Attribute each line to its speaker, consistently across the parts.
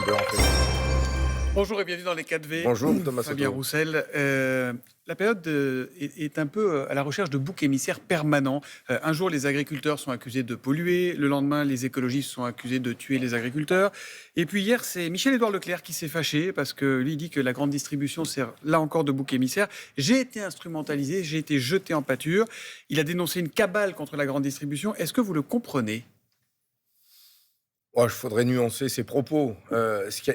Speaker 1: Bloomberg en fait.
Speaker 2: Bonjour et bienvenue dans les 4V.
Speaker 1: Bonjour Thomas
Speaker 2: Fabien
Speaker 1: Soto.
Speaker 2: Roussel. La période est un peu à la recherche de boucs émissaires permanents. Un jour, les agriculteurs sont accusés de polluer. Le lendemain, les écologistes sont accusés de tuer les agriculteurs. Et puis hier, c'est Michel-Édouard Leclerc qui s'est fâché parce que lui dit que la grande distribution sert là encore de bouc émissaire. J'ai été instrumentalisé, j'ai été jeté en pâture. Il a dénoncé une cabale contre la grande distribution. Est-ce que vous le comprenez ?
Speaker 1: Il faudrait nuancer ses propos. Il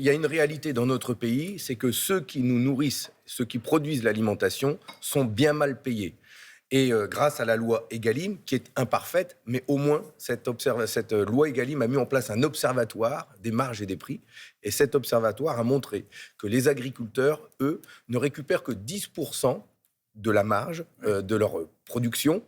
Speaker 1: y a une réalité dans notre pays, c'est que ceux qui nous nourrissent, ceux qui produisent l'alimentation, sont bien mal payés. Et grâce à la loi Egalim, qui est imparfaite, mais au moins cette loi Egalim a mis en place un observatoire des marges et des prix. Et cet observatoire a montré que les agriculteurs, eux, ne récupèrent que 10% de la marge de leur production.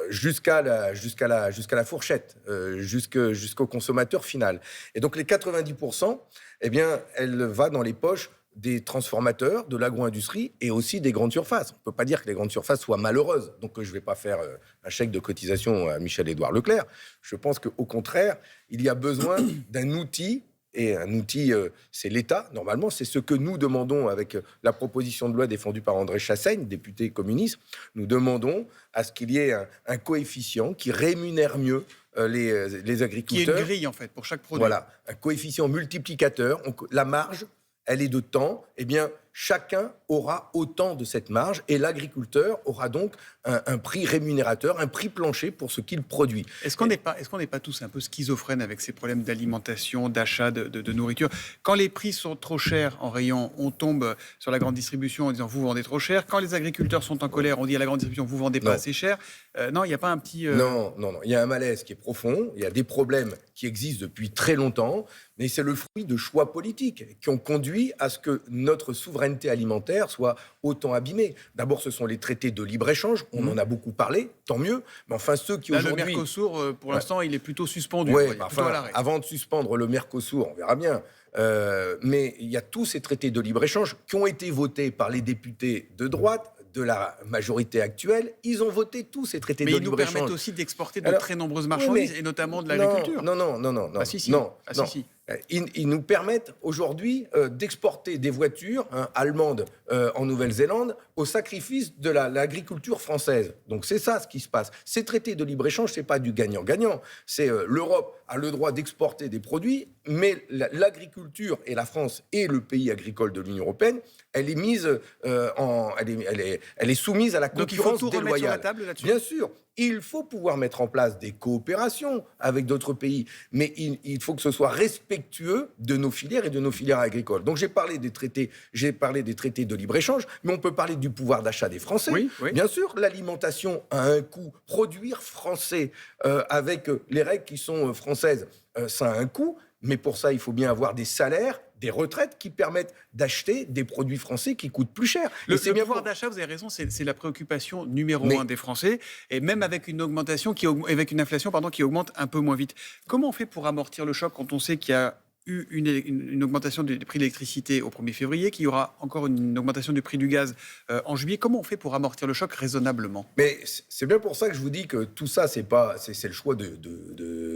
Speaker 1: Jusqu'à la fourchette, jusqu'au consommateur final. Et donc les 90%, eh bien, elle va dans les poches des transformateurs, de l'agro-industrie et aussi des grandes surfaces. On ne peut pas dire que les grandes surfaces soient malheureuses. Donc je ne vais pas faire un chèque de cotisation à Michel-Édouard Leclerc. Je pense qu'au contraire, il y a besoin d'un outil. Et un outil, c'est l'État, normalement. C'est ce que nous demandons avec la proposition de loi défendue par André Chassaigne, député communiste. Nous demandons à ce qu'il y ait un coefficient qui rémunère mieux les agriculteurs.
Speaker 2: Qui est une grille, en fait, pour chaque produit.
Speaker 1: Voilà, un coefficient multiplicateur. La marge, elle est de temps. Eh bien, chacun aura autant de cette marge et l'agriculteur aura donc un prix rémunérateur, un prix plancher pour ce qu'il produit.
Speaker 2: Est-ce qu'on n'est pas tous un peu schizophrènes avec ces problèmes d'alimentation, d'achat de nourriture ? Quand les prix sont trop chers en rayon, on tombe sur la grande distribution en disant vous vendez trop cher. Quand les agriculteurs sont en colère, on dit à la grande distribution vous vendez pas assez cher. Non, il n'y a pas un petit...
Speaker 1: Non. Il y a un malaise qui est profond. Il y a des problèmes qui existent depuis très longtemps. Mais c'est le fruit de choix politiques qui ont conduit à ce que notre souveraineté alimentaire soit autant abîmée. D'abord, ce sont les traités de libre-échange. On en a beaucoup parlé, tant mieux. Mais enfin, ceux qui aujourd'hui...
Speaker 2: Le Mercosur, pour l'instant, il est plutôt suspendu.
Speaker 1: Oui,
Speaker 2: plutôt à l'arrêt.
Speaker 1: avant de suspendre le Mercosur, on verra bien. Mais il y a tous ces traités de libre-échange qui ont été votés par les députés de droite, de la majorité actuelle. Ils ont voté tous ces traités de libre-échange.
Speaker 2: Mais ils nous permettent aussi d'exporter de très nombreuses marchandises, et notamment de l'agriculture.
Speaker 1: Non.
Speaker 2: Ah, si.
Speaker 1: Ils nous permettent aujourd'hui d'exporter des voitures allemandes en Nouvelle-Zélande au sacrifice de l'agriculture française. Donc c'est ça ce qui se passe. Ces traités de libre-échange, c'est pas du gagnant-gagnant. C'est l'Europe a le droit d'exporter des produits, mais l'agriculture, et la France est le pays agricole de l'Union européenne, elle est mise elle est soumise à la concurrence déloyale.
Speaker 2: Donc il faut tout remettre sur la table là-dessus.
Speaker 1: Bien sûr. Il faut pouvoir mettre en place des coopérations avec d'autres pays, mais il faut que ce soit respectueux de nos filières et de nos filières agricoles. Donc j'ai parlé des traités de libre-échange, mais on peut parler du pouvoir d'achat des Français.
Speaker 2: Oui.
Speaker 1: Bien sûr, l'alimentation a un coût. Produire français avec les règles qui sont françaises, ça a un coût, mais pour ça, il faut bien avoir des salaires, des retraites qui permettent d'acheter des produits français qui coûtent plus cher.
Speaker 2: Le pouvoir d'achat, vous avez raison, c'est la préoccupation numéro un des Français, et même avec une inflation qui augmente un peu moins vite. Comment on fait pour amortir le choc quand on sait qu'il y a eu une augmentation des prix de l'électricité au 1er février, qu'il y aura encore une augmentation du prix du gaz en juillet? Comment on fait pour amortir le choc raisonnablement?
Speaker 1: Mais c'est bien pour ça que je vous dis que tout ça, c'est le choix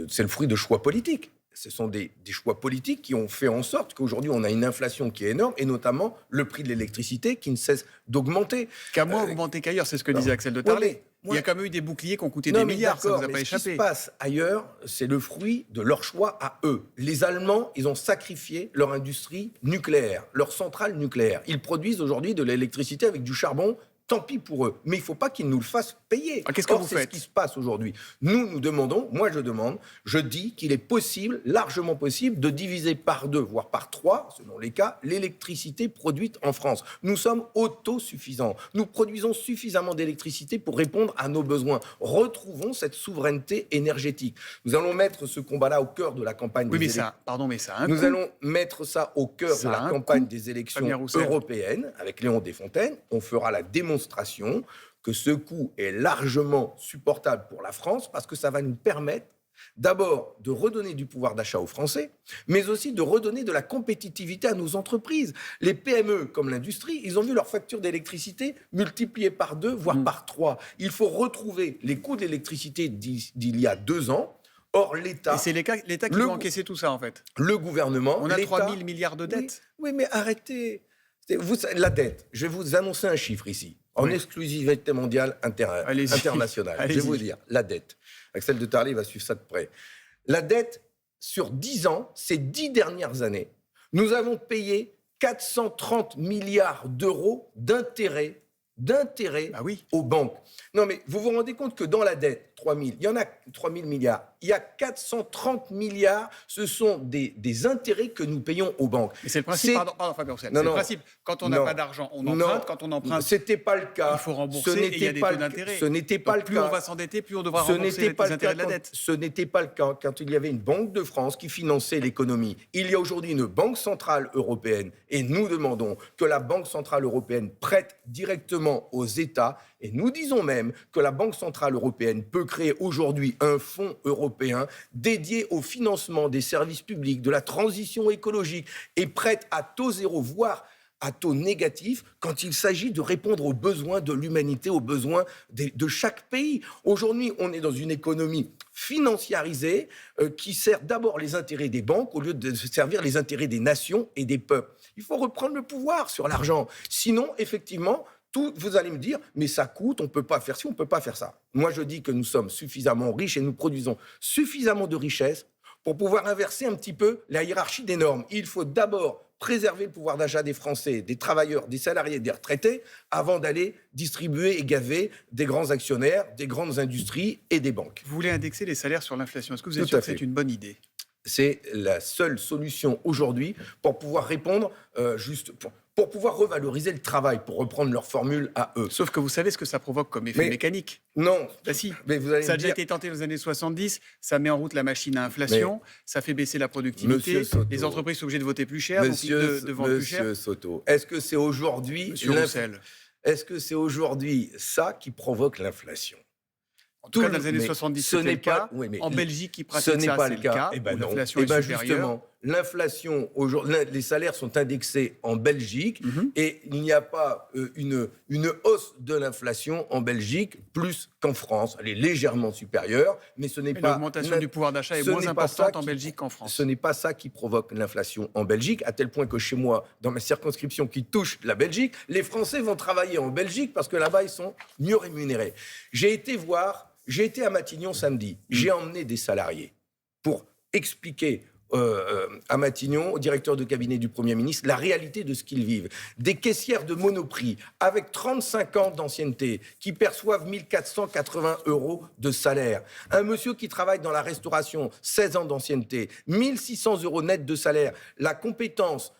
Speaker 1: c'est le fruit de choix politiques. Ce sont des choix politiques qui ont fait en sorte qu'aujourd'hui, on a une inflation qui est énorme, et notamment le prix de l'électricité qui ne cesse d'augmenter.
Speaker 2: Qu'à moins augmenter qu'ailleurs, c'est ce que disait Axel de Tarlé. Il y a quand même eu des boucliers qui ont coûté des milliards, ça ne vous a pas échappé.
Speaker 1: Ce qui se passe ailleurs, c'est le fruit de leur choix à eux. Les Allemands, ils ont sacrifié leur industrie nucléaire, leur centrale nucléaire. Ils produisent aujourd'hui de l'électricité avec du charbon. Tant pis pour eux, mais il ne faut pas qu'ils nous le fassent payer.
Speaker 2: Qu'est-ce que vous faites ?
Speaker 1: C'est ce qui se passe aujourd'hui. Nous demandons, moi je dis qu'il est possible, largement possible, de diviser par 2, voire par 3, selon les cas, l'électricité produite en France. Nous sommes autosuffisants. Nous produisons suffisamment d'électricité pour répondre à nos besoins. Retrouvons cette souveraineté énergétique. Nous allons mettre ce combat-là au cœur de la campagne des élections.
Speaker 2: Mais ça a un coût.
Speaker 1: Nous allons mettre ça au cœur de la campagne des élections européennes, avec Léon Desfontaines. On fera la démonstration que ce coût est largement supportable pour la France, parce que ça va nous permettre d'abord de redonner du pouvoir d'achat aux Français, mais aussi de redonner de la compétitivité à nos entreprises. Les PME, comme l'industrie, ils ont vu leur facture d'électricité multipliée par 2, voire par 3. Il faut retrouver les coûts de l'électricité d'il y a 2 ans, Or,
Speaker 2: Et
Speaker 1: l'État,
Speaker 2: c'est l'État qui
Speaker 1: le,
Speaker 2: doit encaisser tout ça, en fait.
Speaker 1: le gouvernement,
Speaker 2: On a 3
Speaker 1: l'État...
Speaker 2: 000 milliards de
Speaker 1: Oui,
Speaker 2: dettes.
Speaker 1: oui, mais arrêtez. La dette, je vais vous annoncer un chiffre ici, en
Speaker 2: Oui.
Speaker 1: exclusivité mondiale
Speaker 2: Allez-y.
Speaker 1: internationale. Je vais
Speaker 2: Allez-y.
Speaker 1: vous dire, la dette. Axel de Tarlé va suivre ça de près. La dette, sur 10 ans, ces 10 dernières années, nous avons payé 430 milliards d'euros d'intérêts
Speaker 2: Bah oui.
Speaker 1: aux banques. Non, mais vous vous rendez compte que dans la dette, 3 000, il y en a 3 000 milliards. Il y a 430 milliards, ce sont des intérêts que nous payons aux banques.
Speaker 2: Et c'est le principe, pardon Fabien Roussel,
Speaker 1: Non,
Speaker 2: c'est le
Speaker 1: non.
Speaker 2: principe. Quand on n'a
Speaker 1: Non.
Speaker 2: pas d'argent, on
Speaker 1: Non.
Speaker 2: emprunte. Quand on emprunte,
Speaker 1: C'était pas le cas.
Speaker 2: il faut rembourser
Speaker 1: Ce
Speaker 2: et il y a
Speaker 1: n'était
Speaker 2: des
Speaker 1: pas
Speaker 2: taux
Speaker 1: le-
Speaker 2: d'intérêt.
Speaker 1: Ce n'était pas
Speaker 2: Donc,
Speaker 1: le
Speaker 2: plus
Speaker 1: cas.
Speaker 2: on va s'endetter, plus on devra
Speaker 1: Ce
Speaker 2: rembourser
Speaker 1: n'était pas
Speaker 2: les
Speaker 1: le
Speaker 2: intérêts
Speaker 1: cas
Speaker 2: de la dette.
Speaker 1: ce n'était pas le cas quand il y avait une banque de France qui finançait l'économie. Il y a aujourd'hui une banque centrale européenne et nous demandons que la banque centrale européenne prête directement aux États et nous disons même que la banque centrale européenne peut créer aujourd'hui un fonds européen dédié au financement des services publics, de la transition écologique et prête à taux zéro, voire à taux négatif quand il s'agit de répondre aux besoins de l'humanité, aux besoins de chaque pays. Aujourd'hui, on est dans une économie financiarisée qui sert d'abord les intérêts des banques au lieu de servir les intérêts des nations et des peuples. Il faut reprendre le pouvoir sur l'argent. Sinon, effectivement, vous allez me dire, mais ça coûte, on ne peut pas faire ci, on ne peut pas faire ça. Moi, je dis que nous sommes suffisamment riches et nous produisons suffisamment de richesses pour pouvoir inverser un petit peu la hiérarchie des normes. Il faut d'abord préserver le pouvoir d'achat des Français, des travailleurs, des salariés, des retraités, avant d'aller distribuer et gaver des grands actionnaires, des grandes industries et des banques.
Speaker 2: Vous voulez indexer les salaires sur l'inflation. Est-ce que vous êtes
Speaker 1: Tout
Speaker 2: sûr
Speaker 1: à
Speaker 2: que c'est
Speaker 1: fait.
Speaker 2: une bonne idée?
Speaker 1: C'est la seule solution aujourd'hui pour pouvoir répondre pour pouvoir revaloriser le travail, pour reprendre leur formule à eux.
Speaker 2: Sauf que vous savez ce que ça provoque comme effet
Speaker 1: Mais
Speaker 2: mécanique.
Speaker 1: Non.
Speaker 2: Bah si.
Speaker 1: Mais vous allez
Speaker 2: Ça a
Speaker 1: me
Speaker 2: déjà
Speaker 1: dire,
Speaker 2: été tenté dans les années 70, ça met en route la machine à inflation, ça fait baisser la productivité,
Speaker 1: Monsieur Soto.
Speaker 2: les entreprises sont obligées de voter plus cher, donc de vendre plus cher.
Speaker 1: Monsieur Soto, est-ce que c'est aujourd'hui
Speaker 2: Monsieur Roussel.
Speaker 1: Est-ce que c'est aujourd'hui ça qui provoque l'inflation?
Speaker 2: En tout cas,
Speaker 1: Tout
Speaker 2: dans les années
Speaker 1: mais
Speaker 2: 70,
Speaker 1: ce
Speaker 2: c'était
Speaker 1: n'est
Speaker 2: le cas.
Speaker 1: pas- oui, mais
Speaker 2: En Belgique, qui
Speaker 1: Ce
Speaker 2: pratique
Speaker 1: n'est
Speaker 2: ça,
Speaker 1: pas
Speaker 2: c'est
Speaker 1: le cas.
Speaker 2: où
Speaker 1: Non.
Speaker 2: l'inflation
Speaker 1: Eh
Speaker 2: est
Speaker 1: ben
Speaker 2: supérieure.
Speaker 1: justement, l'inflation aujourd'hui, les salaires sont indexés en Belgique
Speaker 2: Mhm.
Speaker 1: et il n'y a pas une hausse de l'inflation en Belgique plus qu'en France. Elle est légèrement supérieure, mais ce n'est
Speaker 2: Et
Speaker 1: pas
Speaker 2: l'augmentation du pouvoir d'achat est
Speaker 1: ce
Speaker 2: moins
Speaker 1: n'est pas ça
Speaker 2: importante en
Speaker 1: qui-
Speaker 2: Belgique qu'en France.
Speaker 1: Ce n'est pas ça qui provoque l'inflation en Belgique, à tel point que chez moi, dans ma circonscription qui touche la Belgique, les Français vont travailler en Belgique parce que là-bas, ils sont mieux rémunérés. J'ai été à Matignon samedi. J'ai emmené des salariés pour expliquer à Matignon, au directeur de cabinet du Premier ministre, la réalité de ce qu'ils vivent. Des caissières de Monoprix avec 35 ans d'ancienneté qui perçoivent 1 480 € de salaire. Un monsieur qui travaille dans la restauration, 16 ans d'ancienneté, 1 600 € net de salaire. La compétence,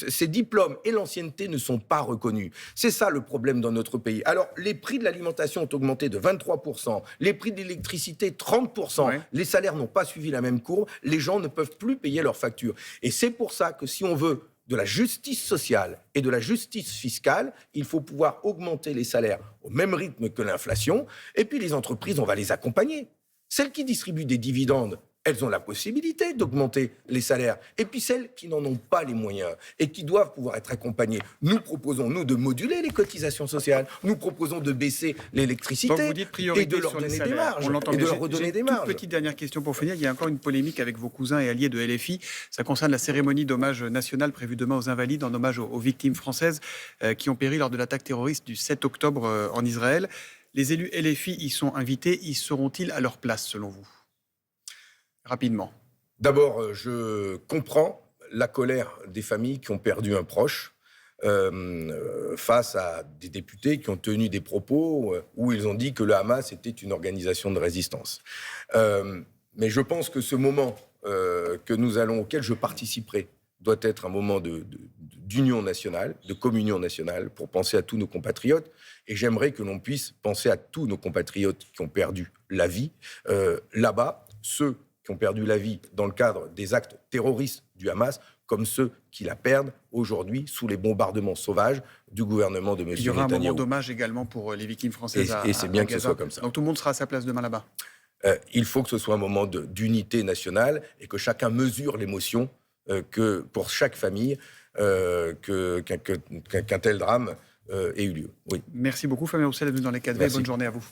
Speaker 1: ces diplômes et l'ancienneté ne sont pas reconnus. C'est ça le problème dans notre pays. Alors, les prix de l'alimentation ont augmenté de 23%, les prix de l'électricité 30%,
Speaker 2: Ouais.
Speaker 1: les salaires n'ont pas suivi la même courbe, les gens ne peuvent plus payer leurs factures. Et c'est pour ça que si on veut de la justice sociale et de la justice fiscale, il faut pouvoir augmenter les salaires au même rythme que l'inflation, et puis les entreprises, on va les accompagner. Celles qui distribuent des dividendes, elles ont la possibilité d'augmenter les salaires. Et puis celles qui n'en ont pas les moyens et qui doivent pouvoir être accompagnées. Nous proposons, nous, de moduler les cotisations sociales. Nous proposons de baisser l'électricité
Speaker 2: Donc vous dites priorité
Speaker 1: et de leur
Speaker 2: sur les
Speaker 1: donner des
Speaker 2: salaires.
Speaker 1: marges.
Speaker 2: On l'entend
Speaker 1: Et de
Speaker 2: bien.
Speaker 1: leur redonner
Speaker 2: J'ai
Speaker 1: des
Speaker 2: une toute
Speaker 1: marges.
Speaker 2: petite dernière question pour finir. Il y a encore une polémique avec vos cousins et alliés de LFI. Ça concerne la cérémonie d'hommage national prévue demain aux Invalides, en hommage aux victimes françaises qui ont péri lors de l'attaque terroriste du 7 octobre en Israël. Les élus LFI y sont invités. Y seront-ils à leur place, selon vous? Rapidement.
Speaker 1: D'abord, je comprends la colère des familles qui ont perdu un proche face à des députés qui ont tenu des propos où ils ont dit que le Hamas était une organisation de résistance. Mais je pense que ce moment auquel je participerai doit être un moment d'union nationale, de communion nationale, pour penser à tous nos compatriotes. Et j'aimerais que l'on puisse penser à tous nos compatriotes qui ont perdu la vie là-bas, ceux qui ont perdu la vie dans le cadre des actes terroristes du Hamas, comme ceux qui la perdent aujourd'hui sous les bombardements sauvages du gouvernement de M.
Speaker 2: Il y aura un moment
Speaker 1: Netanyahou.
Speaker 2: d'hommage également pour les victimes françaises
Speaker 1: Et c'est bien
Speaker 2: à
Speaker 1: que ce
Speaker 2: Gaza.
Speaker 1: soit comme ça.
Speaker 2: Donc tout le monde sera à sa place demain là-bas.
Speaker 1: Il faut que ce soit un moment d'unité nationale et que chacun mesure l'émotion que pour chaque famille qu'un tel drame ait eu lieu. Oui.
Speaker 2: Merci beaucoup, Fabien Roussel, d'être venu dans les 4V.
Speaker 1: Merci.
Speaker 2: Bonne journée à vous.